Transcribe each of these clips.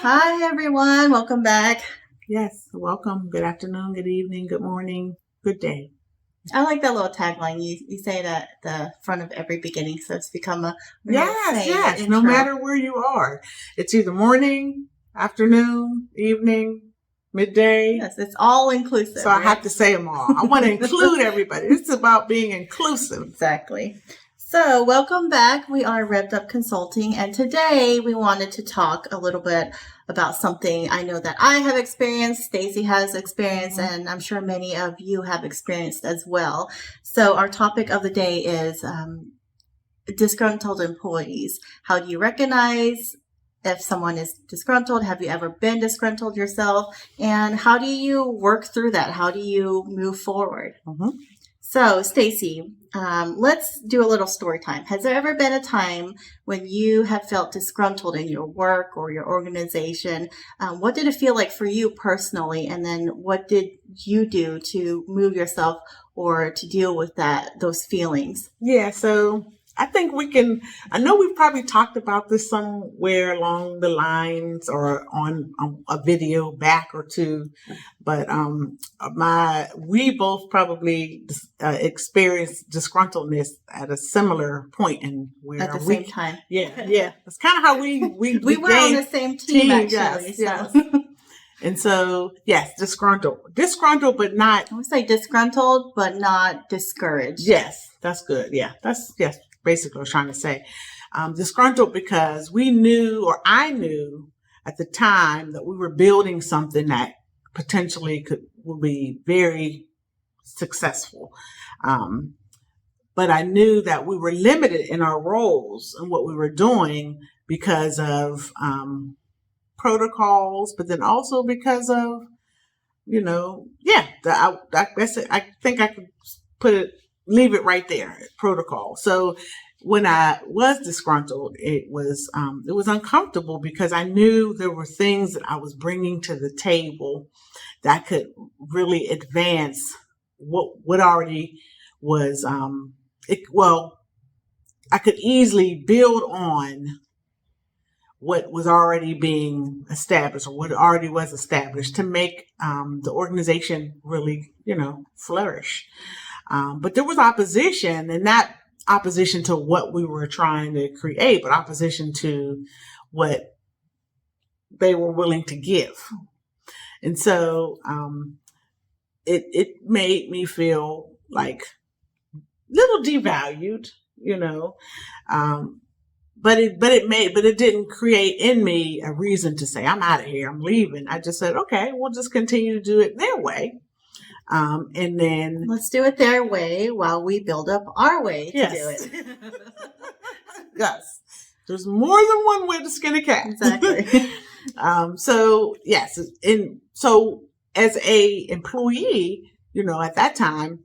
Hi, everyone. Welcome back. Yes, welcome. Good afternoon, good evening, good morning, good day. I like that little tagline. You say it at the front of every beginning, so it's become a Yes. No matter where you are, it's either morning, afternoon, evening, midday. Yes, it's all inclusive. So I have to say them all. I want to include everybody. It's about being inclusive. Exactly. So welcome back. We are Rev'd Up Consulting, and today we wanted to talk a little bit about something I know that I have experienced, Stacy has experienced, and I'm sure many of you have experienced as well. So our topic of the day is disgruntled employees. How do you recognize if someone is disgruntled? Have you ever been disgruntled yourself? And how do you work through that? How do you move forward? So, Stacy, let's do a little story time. Has there ever been a time when you have felt disgruntled in your work or your organization? What did it feel like for you personally? And then what did you do to move yourself or to deal with those feelings? Yeah, so I think I know we've probably talked about this somewhere along the lines or on a video back or two, but we both probably experienced disgruntledness at a similar point at the same time. Yeah. That's kind of how we were on the same team actually. Yes. And so, yes, disgruntled, but not. I would say disgruntled, but not discouraged. Yes, that's good. Yeah, yes. Basically what I was trying to say. Disgruntled because I knew at the time that we were building something that potentially would be very successful. But I knew that we were limited in our roles and what we were doing because of protocols, but then also because of, that's it. I think I could leave it right there, protocol. So when I was disgruntled, it was uncomfortable because I knew there were things that I was bringing to the table that could really advance what already was, I could easily build on what was already being established or what already was established to make the organization really, flourish. But there was opposition, and not opposition to what we were trying to create, but opposition to what they were willing to give. And so it made me feel like a little devalued, but it didn't create in me a reason to say, I'm out of here, I'm leaving. I just said, okay, we'll just continue to do it their way. And then let's do it their way while we build up our way to do it. Yes. There's more than one way to skin a cat. Exactly. So yes. And so as a employee, at that time,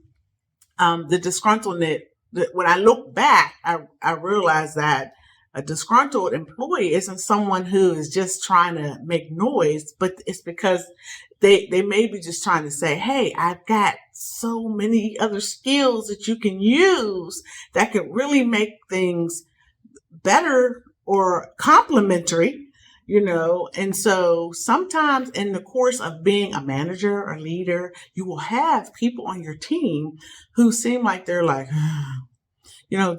the disgruntlement, when I look back, I realized that a disgruntled employee isn't someone who is just trying to make noise, but it's because they may be just trying to say, hey, I've got so many other skills that you can use that could really make things better or complementary, And so sometimes in the course of being a manager or leader, you will have people on your team who seem like they're like,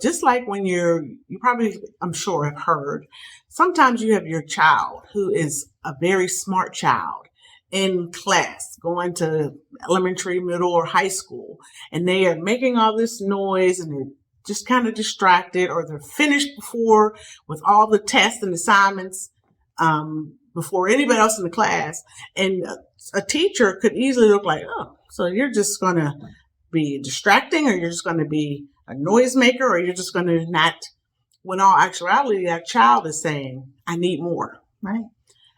just like when you probably, I'm sure, have heard, sometimes you have your child who is a very smart child in class, going to elementary, middle, or high school, and they are making all this noise and they're just kind of distracted, or they're finished with all the tests and assignments before anybody else in the class. And a teacher could easily look like, oh, so you're just going to be distracting, or you're just going to be a noisemaker, or you're just going to not, when all actuality, that child is saying, I need more. Right.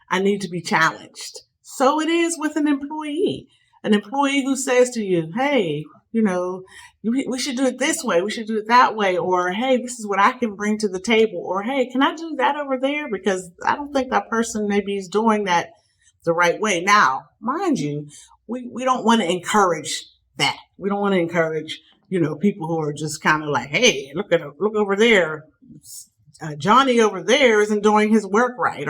I need to be challenged. So it is with an employee who says to you, hey, we should do it this way. We should do it that way. Or, hey, this is what I can bring to the table. Or, hey, can I do that over there? Because I don't think that person maybe is doing that the right way. Now, mind you, we don't want to encourage that. We don't want to encourage, people who are just kind of like, hey, look over there. Johnny over there isn't doing his work right.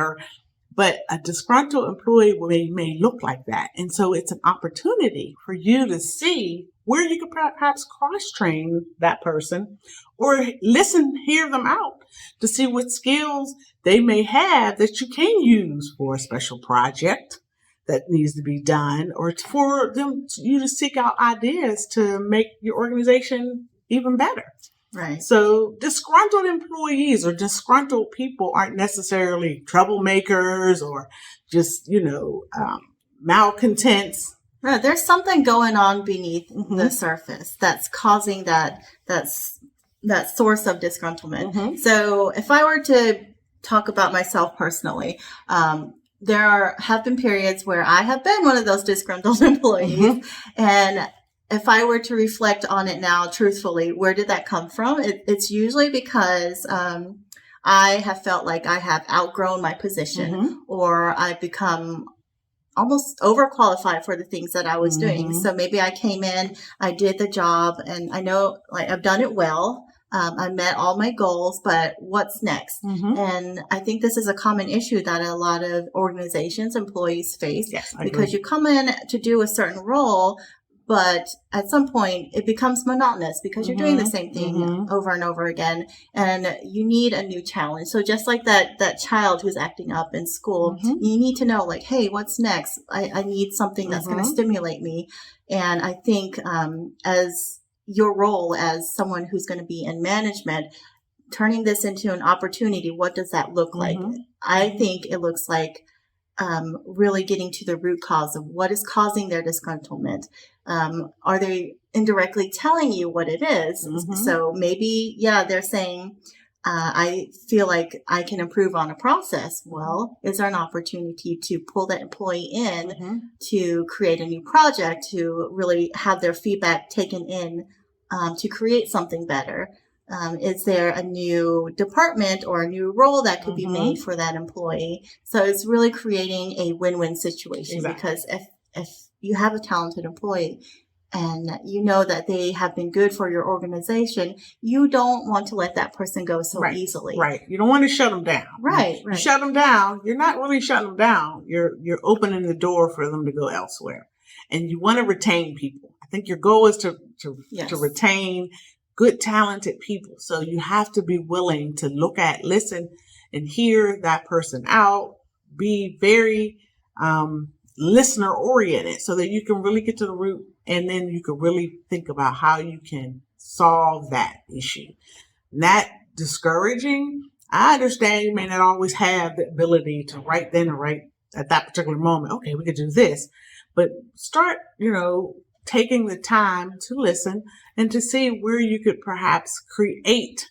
But a disgruntled employee may look like that. And so it's an opportunity for you to see where you could perhaps cross-train that person or hear them out to see what skills they may have that you can use for a special project that needs to be done, or for you to seek out ideas to make your organization even better. Right. So disgruntled employees or disgruntled people aren't necessarily troublemakers or just, malcontents. No, there's something going on beneath the surface that's causing that source of disgruntlement. So if I were to talk about myself personally, there have been periods where I have been one of those disgruntled employees, and if I were to reflect on it now, truthfully, where did that come from? It's usually because I have felt like I have outgrown my position, or I've become almost overqualified for the things that I was doing. So maybe I came in, I did the job, and I know I've done it well. I met all my goals, but what's next? And I think this is a common issue that a lot of organizations, employees face, because you come in to do a certain role, but at some point it becomes monotonous because you're doing the same thing over and over again, and you need a new challenge. So just like that child who's acting up in school, you need to know, like, hey, what's next? I need something that's going to stimulate me. And I think as your role as someone who's going to be in management, turning this into an opportunity, what does that look like? I think it looks like really getting to the root cause of what is causing their disgruntlement. Are they indirectly telling you what it is? So maybe, they're saying, I feel like I can improve on a process. Well, is there an opportunity to pull that employee in to create a new project, to really have their feedback taken in, to create something better? Is there a new department or a new role that could be made for that employee? So it's really creating a win-win situation, because if you have a talented employee and you know that they have been good for your organization, you don't want to let that person go so easily. Right. You don't want to shut them down. Right. You shut them down. You're not really shutting them down. You're opening the door for them to go elsewhere. And you want to retain people. I think your goal is to retain good, talented people. So you have to be willing to listen and hear that person out, be very listener oriented so that you can really get to the root, and then you can really think about how you can solve that issue. Not discouraging. I understand you may not always have the ability to right then or right at that particular moment, okay, we could do this, but start, taking the time to listen and to see where you could perhaps create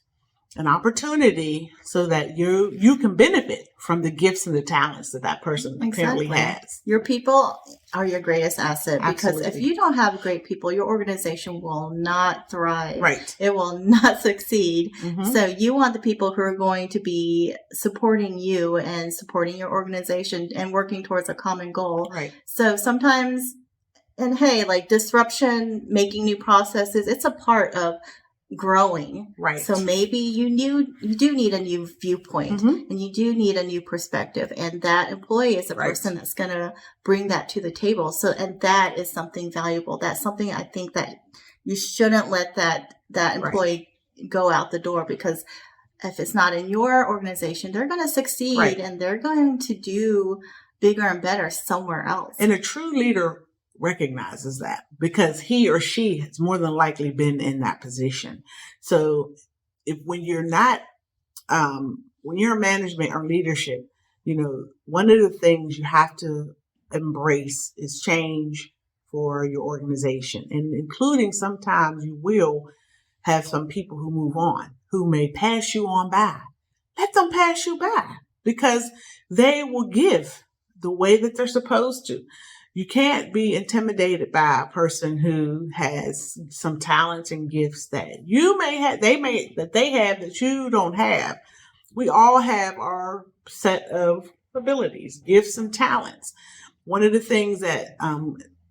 an opportunity so that you can benefit from the gifts and the talents that person apparently has. Your people are your greatest asset, because Absolutely. if you don't have great people, your organization will not thrive. Right. It will not succeed. So you want the people who are going to be supporting you and supporting your organization and working towards a common goal. Right. So sometimes, and hey, like disruption, making new processes, it's a part of growing. Right. So maybe you do need a new viewpoint, and you do need a new perspective, and that employee is a person that's going to bring that to the table. So, and that is something valuable. That's something I think that you shouldn't let that employee go out the door, because if it's not in your organization, they're going to succeed and they're going to do bigger and better somewhere else. And a true leader recognizes that, because he or she has more than likely been in that position. So when you're not, when you're in management or leadership, one of the things you have to embrace is change for your organization, and including sometimes you will have some people who move on, who may pass you on by. Let them pass you by, because they will give the way that they're supposed to. You can't be intimidated by a person who has some talents and gifts that you may have, they have that you don't have. We all have our set of abilities, gifts, and talents. One of the things that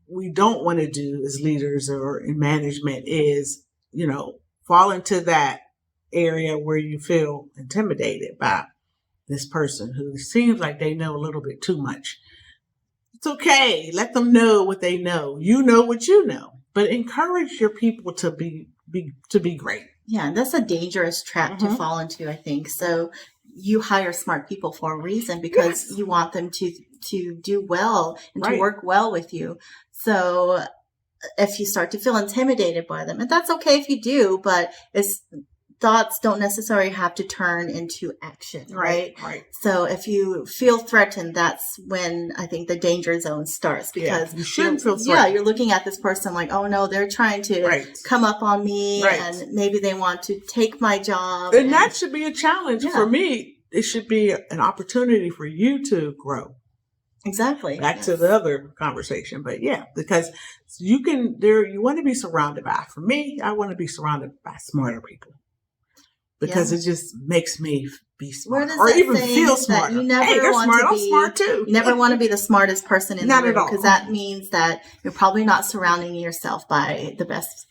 we don't want to do as leaders or in management is, fall into that area where you feel intimidated by, this person who seems like they know a little bit too much. It's okay. Let them know what they know. You know what you know, but encourage your people to be great. Yeah, and that's a dangerous trap to fall into, I think. So you hire smart people for a reason, because you want them to do well and to work well with you. So if you start to feel intimidated by them, and that's okay if you do, but thoughts don't necessarily have to turn into action, right? Right. So if you feel threatened, that's when I think the danger zone starts, because you shouldn't feel threatened. Yeah, you're looking at this person like, oh no, they're trying to come up on me, and maybe they want to take my job. And that should be a challenge for me. It should be an opportunity for you to grow. Exactly. Back to the other conversation. But yeah, because you want to be surrounded by, for me, I want to be surrounded by smarter people. Because it just makes me be smart, or even feel smart. You never they're want smart. to be, I'm smart too. You never want to be the smartest person in the room, at all, because that means that you're probably not surrounding yourself by the best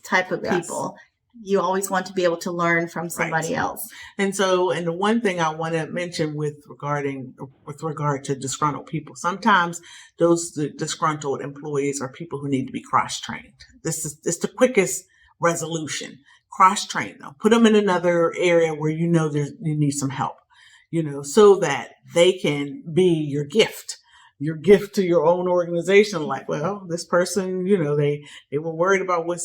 type of people. You always want to be able to learn from somebody else. And the one thing I want to mention with regard to disgruntled people, sometimes those disgruntled employees are people who need to be cross-trained. It's the quickest resolution. Cross-train them, put them in another area where you need some help, so that they can be your gift to your own organization. Like, well, this person, they were worried about what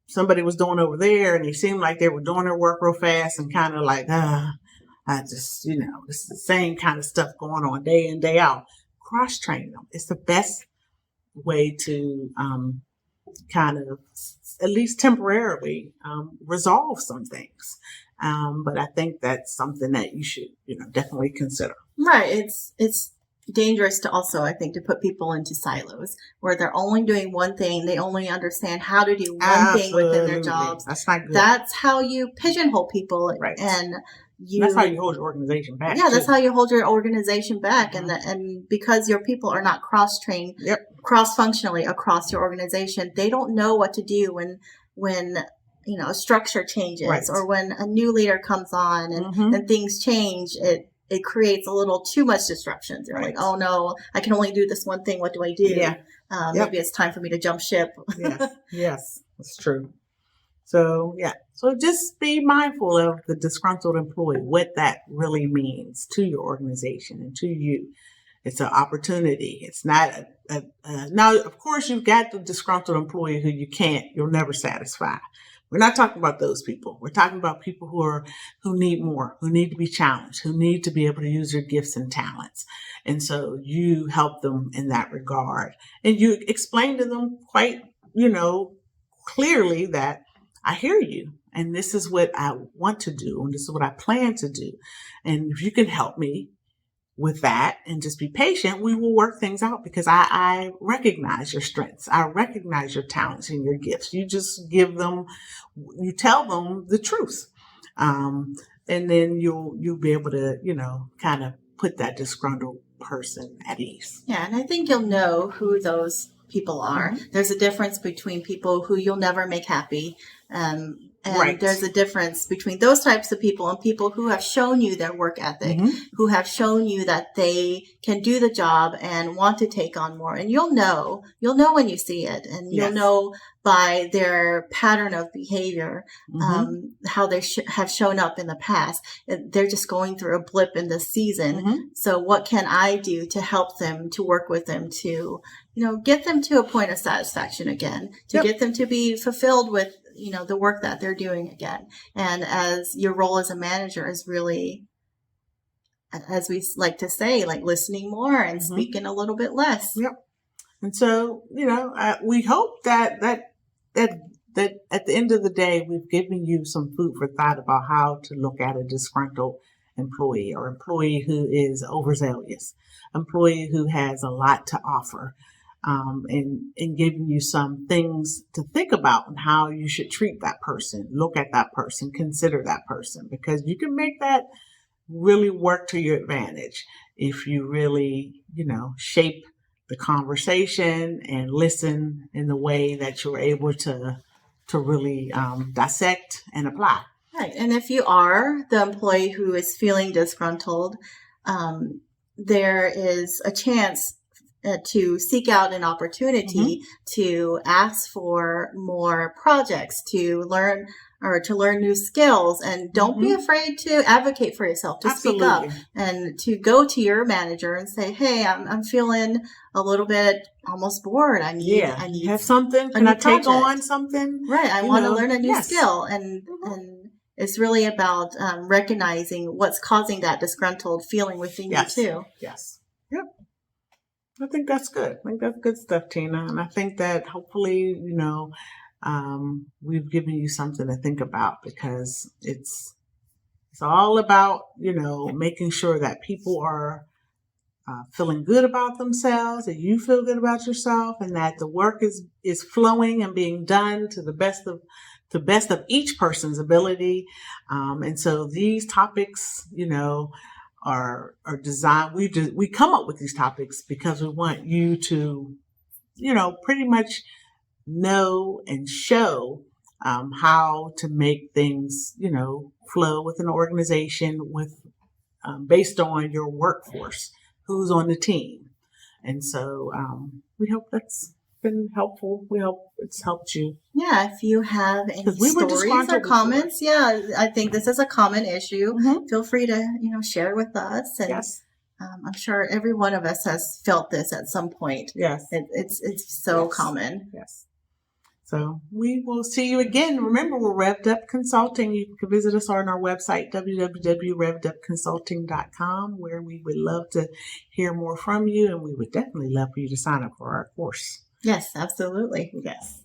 somebody was doing over there, and they seemed like they were doing their work real fast, and kind of like, I just, it's the same kind of stuff going on day in, day out. Cross-train them. It's the best way to kind of, at least temporarily, resolve some things. But I think that's something that you should, definitely consider. Right. It's dangerous to also, I think, to put people into silos where they're only doing one thing. They only understand how to do one thing within their jobs. That's not good. That's how you pigeonhole people. Right. And that's how you hold your organization back. Yeah, that's how you hold your organization back. And because your people are not cross-trained, cross-functionally across your organization, they don't know what to do when a structure changes or when a new leader comes on and things change. It creates a little too much disruption. They're like, oh no, I can only do this one thing. What do I do? Yeah. Maybe it's time for me to jump ship. Yes, that's true. So just be mindful of the disgruntled employee, what that really means to your organization and to you. It's an opportunity. It's not now, of course, you've got the disgruntled employee who you'll never satisfy. We're not talking about those people. We're talking about people who need more, who need to be challenged, who need to be able to use their gifts and talents. And so you help them in that regard. And you explain to them quite, clearly that I hear you, and this is what I want to do, and this is what I plan to do. And if you can help me with that and just be patient, we will work things out, because I recognize your strengths. I recognize your talents and your gifts. You just you tell them the truth. And then you'll be able to, kind of put that disgruntled person at ease. Yeah. And I think you'll know who those people are. There's a difference between people who you'll never make happy. And there's a difference between those types of people and people who have shown you their work ethic, who have shown you that they can do the job and want to take on more. And you'll know when you see it, and you'll know by their pattern of behavior, how they have shown up in the past. They're just going through a blip in this season. So what can I do to help them, to work with them, to, get them to a point of satisfaction again, to get them to be fulfilled with, the work that they're doing again. And as your role as a manager is really, as we like to say, like listening more and speaking a little bit less. Yep. And so, we hope that at the end of the day, we've given you some food for thought about how to look at a disgruntled employee, or employee who is overzealous, employee who has a lot to offer. And giving you some things to think about and how you should treat that person, look at that person, consider that person, because you can make that really work to your advantage if you really, shape the conversation and listen in the way that you're able to really dissect and apply. Right. And if you are the employee who is feeling disgruntled, there is a chance to seek out an opportunity to ask for more projects, to learn new skills, and don't be afraid to advocate for yourself, to speak up, and to go to your manager and say, "Hey, I'm feeling a little bit almost bored. I need have something. Can I take on something? Right. I want to learn a new skill." And it's really about recognizing what's causing that disgruntled feeling within you too. Yes. Yep. I think that's good. I think that's good stuff, Tina. And I think that hopefully, we've given you something to think about, because it's all about, making sure that people are feeling good about themselves, that you feel good about yourself, and that the work is flowing and being done to the best of each person's ability. And so these topics, are designed. We come up with these topics because we want you to, pretty much know and show how to make things, flow with an organization based on your workforce, who's on the team. And so we hope that's been helpful. We hope it's helped you. Yeah, if you have any stories or comments, I think this is a common issue. Feel free to, share with us. And I'm sure every one of us has felt this at some point. Yes. It's so common. Yes. So we will see you again. Remember, we're Rev'd Up Consulting. You can visit us on our website, www.revdupconsulting.com, where we would love to hear more from you, and we would definitely love for you to sign up for our course. Yes, absolutely. Yes.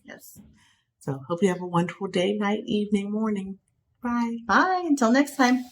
So hope you have a wonderful day, night, evening, morning. Bye. Bye. Until next time.